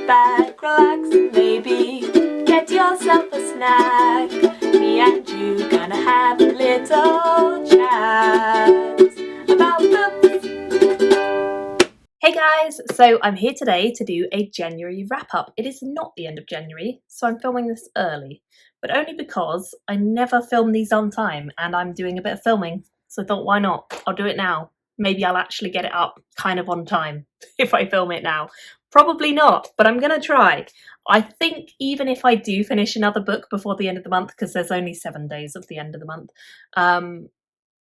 back, relax, and maybe get yourself a snack. Me and you gonna have a little chat about books. Hey guys, so I'm here today to do a January wrap-up. It is not the end of January, so I'm filming this early, but only because I never film these on time and I'm doing a bit of filming, so I thought, why not? I'll do it now. Maybe I'll actually get it up kind of on time if I film it now. Probably not, but I'm gonna try. I think even if I do finish another book before the end of the month, because there's only 7 days of the end of the month,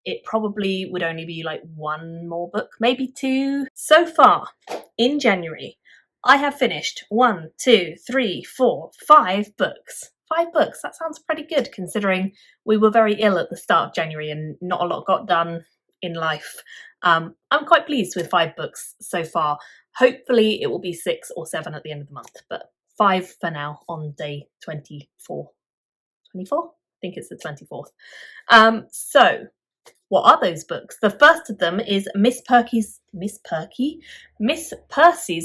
it probably would only be like one more book, maybe two. So far, in January, I have finished 5 books. 5 books, that sounds pretty good considering we were very ill at the start of January and not a lot got done in life. I'm quite pleased with 5 books so far. Hopefully it will be 6 or 7 at the end of the month, but 5 for now on day 24. 24? I think it's the 24th. So what are those books? The first of them is Miss Percy's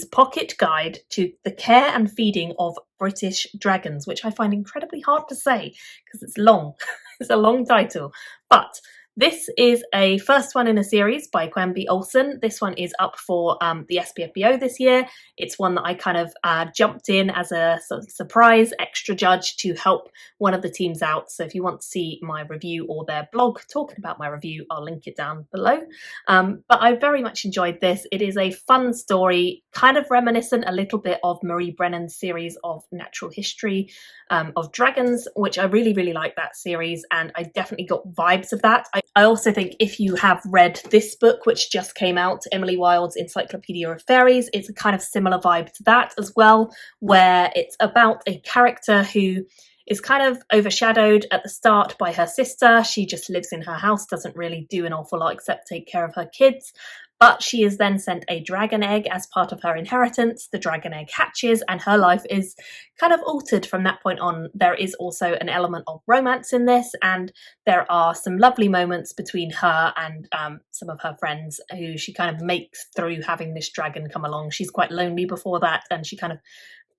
Pocket Guide to the Care and Feeding of British Dragons, which I find incredibly hard to say because it's long. It's a long title, but this is a first one in a series by Quenby Olsen. This one is up for the SPFBO this year. It's one that I kind of jumped in as a sort of surprise extra judge to help one of the teams out. So if you want to see my review or their blog talking about my review, I'll link it down below. But I very much enjoyed this. It is a fun story, kind of reminiscent a little bit of Marie Brennan's series of natural history of dragons, which I really, really like that series. And I definitely got vibes of that. I also think if you have read this book, which just came out, Emily Wilde's Encyclopedia of Fairies, it's a kind of similar vibe to that as well, where it's about a character who is kind of overshadowed at the start by her sister. She just lives in her house, doesn't really do an awful lot except take care of her kids. But she is then sent a dragon egg as part of her inheritance. The dragon egg hatches and her life is kind of altered from that point on. There is also an element of romance in this, and there are some lovely moments between her and some of her friends who she kind of makes through having this dragon come along. She's quite lonely before that, and she kind of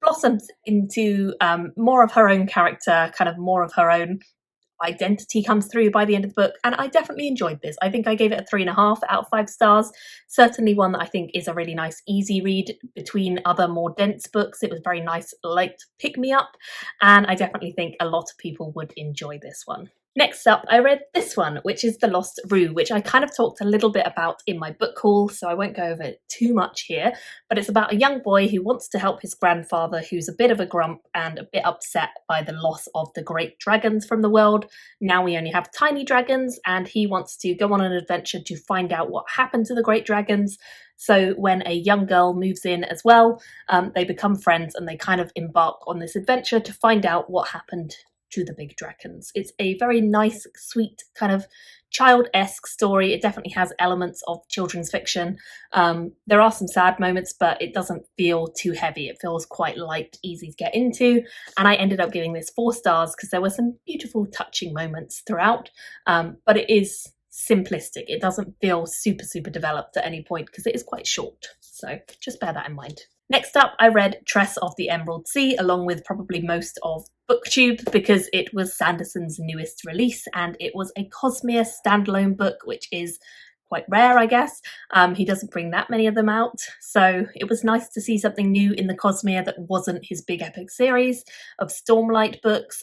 blossoms into more of her own character, kind of more of her own identity comes through by the end of the book, and I definitely enjoyed this. I think I gave it a 3.5 out of 5 stars. Certainly one that I think is a really nice easy read between other more dense books. It was very nice, light pick me up, and I definitely think a lot of people would enjoy this one. Next up, I read this one, which is The Lost Rue, which I kind of talked a little bit about in my book haul, so I won't go over it too much here, but it's about a young boy who wants to help his grandfather, who's a bit of a grump and a bit upset by the loss of the great dragons from the world. Now we only have tiny dragons, and he wants to go on an adventure to find out what happened to the great dragons. So when a young girl moves in as well, they become friends and they kind of embark on this adventure to find out what happened to the big dragons. It's a very nice, sweet, kind of child-esque story. It definitely has elements of children's fiction. There are some sad moments, but it doesn't feel too heavy. It feels quite light, easy to get into. And I ended up giving this 4 stars because there were some beautiful, touching moments throughout. But it is simplistic. It doesn't feel super, super developed at any point because it is quite short. So just bear that in mind. Next up, I read Tress of the Emerald Sea, along with probably most of BookTube, because it was Sanderson's newest release, and it was a Cosmere standalone book, which is quite rare, I guess. He doesn't bring that many of them out, so it was nice to see something new in the Cosmere that wasn't his big epic series of Stormlight books.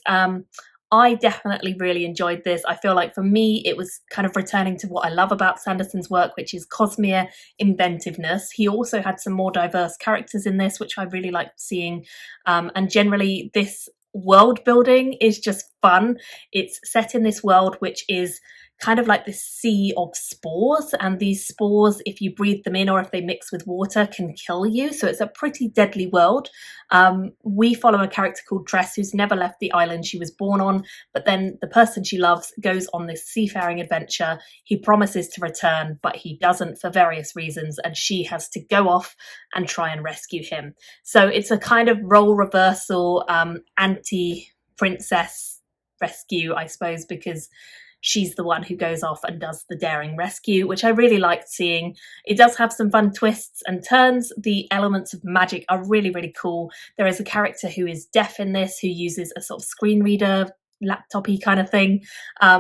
I definitely really enjoyed this. I feel like for me, it was kind of returning to what I love about Sanderson's work, which is Cosmere inventiveness. He also had some more diverse characters in this, which I really liked seeing. And generally, this world building is just fun. It's set in this world, which is kind of like this sea of spores, and these spores, if you breathe them in or if they mix with water, can kill you. So it's a pretty deadly world. We follow a character called Tress who's never left the island she was born on, but then the person she loves goes on this seafaring adventure. He promises to return, but he doesn't for various reasons, and she has to go off and try and rescue him. So it's a kind of role reversal, anti-princess rescue, I suppose, because she's the one who goes off and does the daring rescue, which I really liked seeing. It does have some fun twists and turns. The elements of magic are really, really cool. There is a character who is deaf in this, who uses a sort of screen reader, laptopy kind of thing.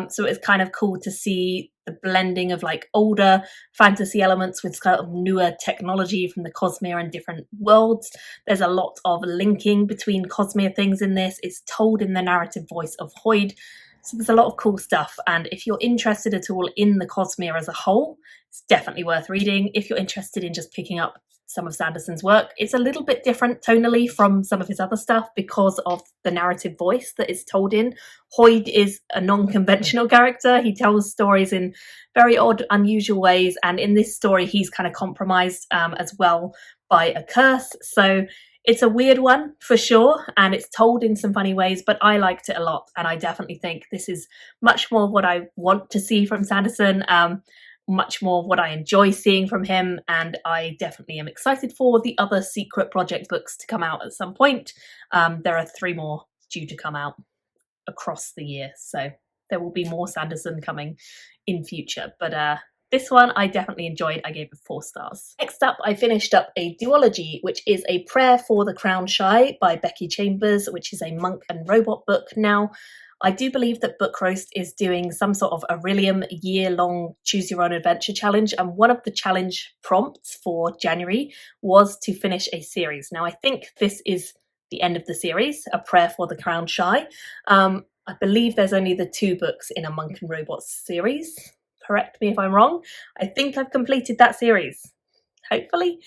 So it's kind of cool to see the blending of like older fantasy elements with kind of newer technology from the Cosmere and different worlds. There's a lot of linking between Cosmere things in this. It's told in the narrative voice of Hoyd. So there's a lot of cool stuff. And if you're interested at all in the Cosmere as a whole, it's definitely worth reading. If you're interested in just picking up some of Sanderson's work, it's a little bit different tonally from some of his other stuff because of the narrative voice that is told in. Hoyd is a non-conventional character. He tells stories in very odd, unusual ways, and in this story he's kind of compromised as well by a curse. So it's a weird one for sure, and it's told in some funny ways, but I liked it a lot, and I definitely think this is much more what I want to see from Sanderson. Much more what I enjoy seeing from him, and I definitely am excited for the other secret project books to come out at some point. There are 3 more due to come out across the year, so there will be more Sanderson coming in future, but this one I definitely enjoyed. I gave it 4 stars. Next up, I finished up a duology, which is A Prayer for the Crown Shy by Becky Chambers, which is a monk and robot book. Now, I do believe that Book Roast is doing some sort of Aurelium year-long Choose Your Own Adventure challenge, and one of the challenge prompts for January was to finish a series. Now, I think this is the end of the series, A Prayer for the Crown Shy. I believe there's only the 2 books in a Monk and Robots series. Correct me if I'm wrong. I think I've completed that series, hopefully,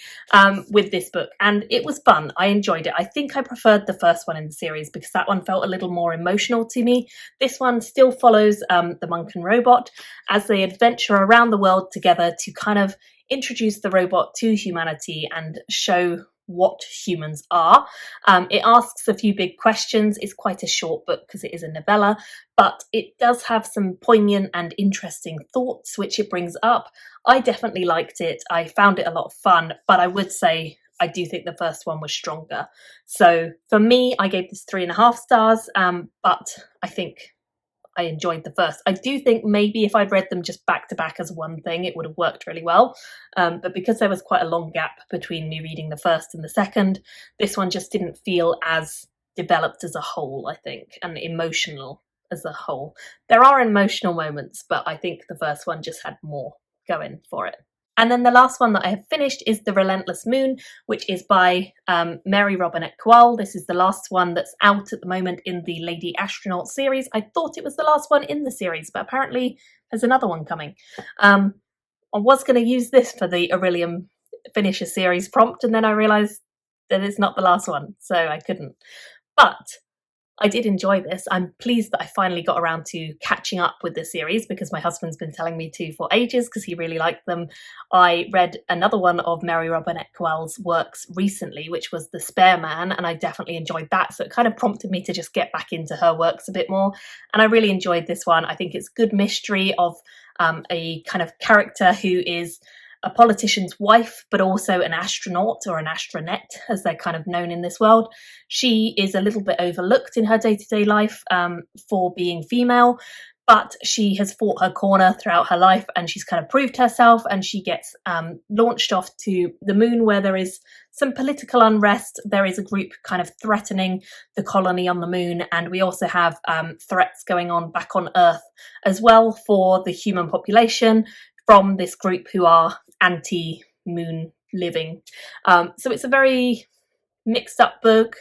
with this book, and it was fun. I enjoyed it. I think I preferred the first one in the series because that one felt a little more emotional to me. This one still follows the monk and robot as they adventure around the world together to kind of introduce the robot to humanity and show what humans are. It asks a few big questions. It's quite a short book because it is a novella, but it does have some poignant and interesting thoughts which it brings up. I definitely liked it. I found it a lot of fun, but I would say I do think the first one was stronger. So for me, I gave this 3.5 stars, but I think I enjoyed the first. I do think maybe if I'd read them just back to back as one thing, it would have worked really well. But because there was quite a long gap between me reading the first and the second, this one just didn't feel as developed as a whole, I think, and emotional as a whole. There are emotional moments, but I think the first one just had more going for it. And then the last one that I have finished is The Relentless Moon, which is by Mary Robinette Kowal. This is the last one that's out at the moment in the Lady Astronaut series. I thought it was the last one in the series, but apparently there's another one coming. I was going to use this for the Aurelium Finisher series prompt, and then I realised that it's not the last one, so I couldn't. But I did enjoy this. I'm pleased that I finally got around to catching up with the series because my husband's been telling me to for ages because he really liked them. I read another one of Mary Robinette Kowal's works recently, which was The Spare Man, and I definitely enjoyed that. So it kind of prompted me to just get back into her works a bit more. And I really enjoyed this one. I think it's good mystery of a kind of character who is a politician's wife, but also an astronaut or an astronet, as they're kind of known in this world. She is a little bit overlooked in her day-to-day life for being female, but she has fought her corner throughout her life and she's kind of proved herself, and she gets launched off to the moon where there is some political unrest. There is a group kind of threatening the colony on the moon, and we also have threats going on back on Earth as well for the human population from this group who are anti-moon living. So it's a very mixed up book.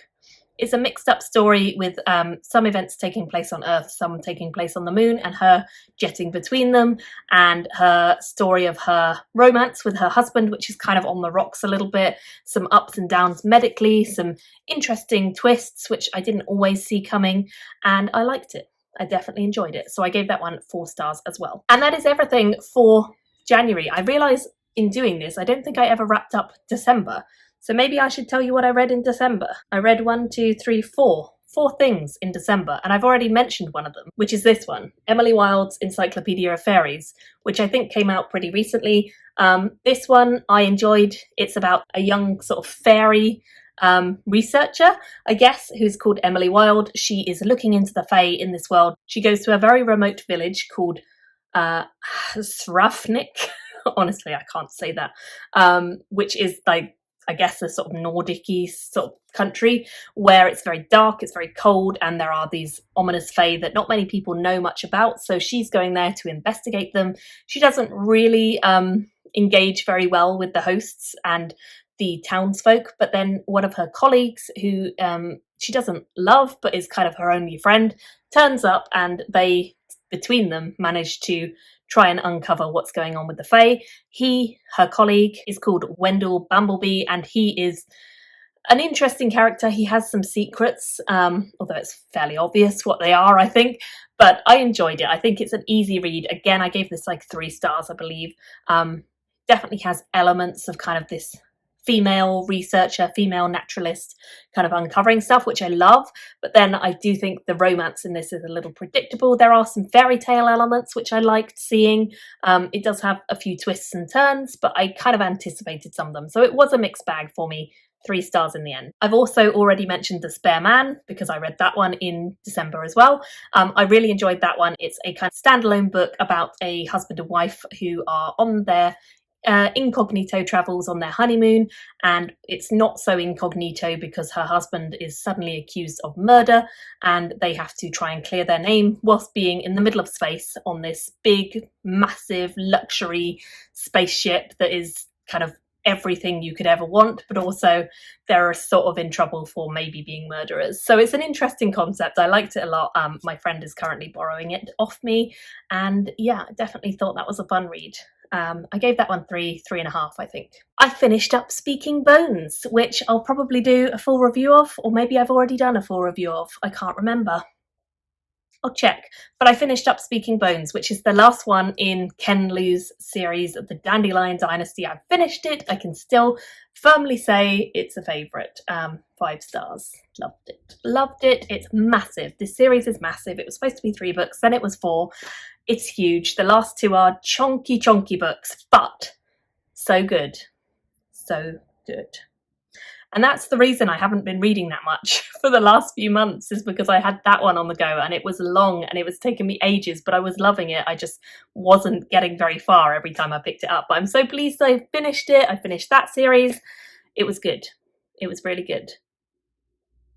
It's a mixed up story with some events taking place on Earth, some taking place on the moon, and her jetting between them, and her story of her romance with her husband, which is kind of on the rocks a little bit, some ups and downs medically, some interesting twists, which I didn't always see coming, and I liked it. I definitely enjoyed it. So I gave that one 4 stars as well. And that is everything for January. I realise in doing this, I don't think I ever wrapped up December. So maybe I should tell you what I read in December. I read 4 things in December, and I've already mentioned one of them, which is this one, Emily Wilde's Encyclopedia of Fairies, which I think came out pretty recently. This one I enjoyed. It's about a young sort of fairy researcher, I guess, who's called Emily Wilde. She is looking into the Fae in this world. She goes to a very remote village called Sravnik. Honestly, I can't say that. Which is like, I guess, a sort of Nordic-y sort of country where it's very dark, it's very cold, and there are these ominous fae that not many people know much about. So she's going there to investigate them. She doesn't really engage very well with the hosts and the townsfolk, but then one of her colleagues, who she doesn't love but is kind of her only friend, turns up, and they, between them, manage to try and uncover what's going on with the fae. Her colleague, is called Wendell Bumblebee, and he is an interesting character. He has some secrets, although it's fairly obvious what they are, I think. But I enjoyed it. I think it's an easy read. Again, I gave this like 3 stars, I believe. Definitely has elements of kind of this female researcher, female naturalist kind of uncovering stuff, which I love. But then I do think the romance in this is a little predictable. There are some fairy tale elements, which I liked seeing. It does have a few twists and turns, but I kind of anticipated some of them. So it was a mixed bag for me. 3 stars in the end. I've also already mentioned The Spare Man because I read that one in December as well. I really enjoyed that one. It's a kind of standalone book about a husband and wife who are on their incognito travels on their honeymoon, and it's not so incognito because her husband is suddenly accused of murder, and they have to try and clear their name whilst being in the middle of space on this big, massive, luxury spaceship that is kind of everything you could ever want, but also they're sort of in trouble for maybe being murderers. So it's an interesting concept. I liked it a lot. My friend is currently borrowing it off me, and yeah, definitely thought that was a fun read. I gave that one 3.5, I think. I finished up Speaking Bones, which I'll probably do a full review of, or maybe I've already done a full review of. I can't remember. I'll check. But I finished up Speaking Bones, which is the last one in Ken Liu's series of the Dandelion Dynasty. I've finished it. I can still firmly say it's a favourite. 5 stars. Loved it. Loved it. It's massive. This series is massive. It was supposed to be 3 books, then it was 4. It's huge. The last 2 are chonky books, but so good. So good. And that's the reason I haven't been reading that much for the last few months, is because I had that one on the go and it was long and it was taking me ages, but I was loving it. I just wasn't getting very far every time I picked it up. But I'm so pleased I finished it. I finished that series. It was good. It was really good.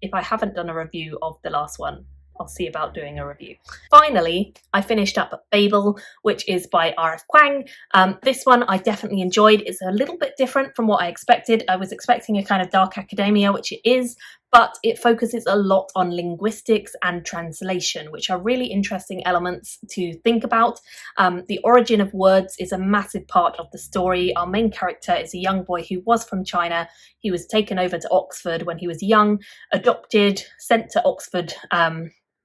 If I haven't done a review of the last one, I'll see about doing a review. Finally, I finished up Babel, which is by R.F. Kuang. This one I definitely enjoyed. It's a little bit different from what I expected. I was expecting a kind of dark academia, which it is, but it focuses a lot on linguistics and translation, which are really interesting elements to think about. The origin of words is a massive part of the story. Our main character is a young boy who was from China. He was taken over to Oxford when he was young, adopted, sent to Oxford,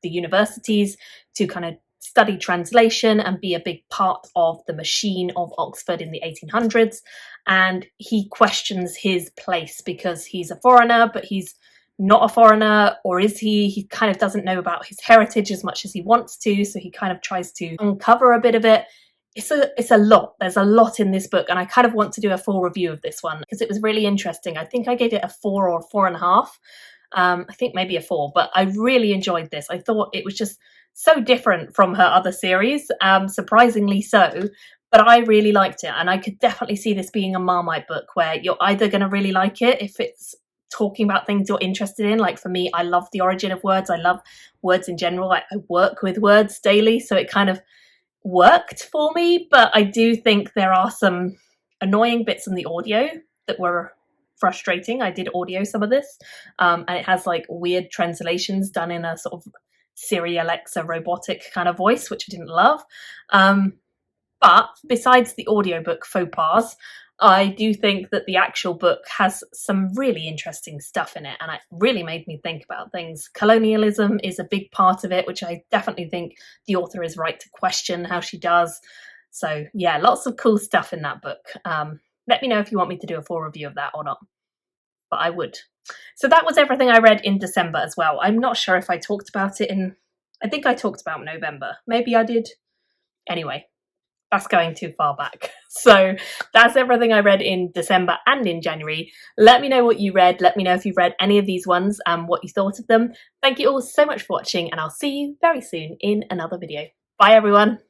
the universities, to kind of study translation and be a big part of the machine of Oxford in the 1800s. And he questions his place because he's a foreigner, but he's not a foreigner, or is he? He kind of doesn't know about his heritage as much as he wants to, so he kind of tries to uncover a bit of it. It's a lot. There's a lot in this book, and I kind of want to do a full review of this one because it was really interesting. I think I gave it a 4 or 4.5. I think maybe a 4, but I really enjoyed this. I thought it was just so different from her other series, surprisingly so, but I really liked it, and I could definitely see this being a Marmite book where you're either going to really like it if it's talking about things you're interested in. Like for me, I love the origin of words. I love words in general. I work with words daily, so it kind of worked for me, but I do think there are some annoying bits in the audio that were frustrating. I did audio some of this, and it has like weird translations done in a sort of Siri Alexa robotic kind of voice, which I didn't love. But besides the audiobook faux pas, I do think that the actual book has some really interesting stuff in it, and it really made me think about things. Colonialism is a big part of it, which I definitely think the author is right to question how she does. So yeah, lots of cool stuff in that book. Let me know if you want me to do a full review of that or not, but I would. So that was everything I read in December as well. I'm not sure if I talked about it I think I talked about November. Maybe I did. Anyway, that's going too far back. So that's everything I read in December and in January. Let me know what you read. Let me know if you've read any of these ones and what you thought of them. Thank you all so much for watching, and I'll see you very soon in another video. Bye everyone.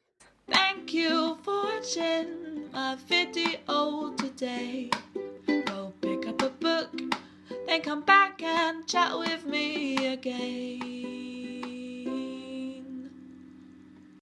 Thank you for watching my video today. Go pick up a book, then come back and chat with me again.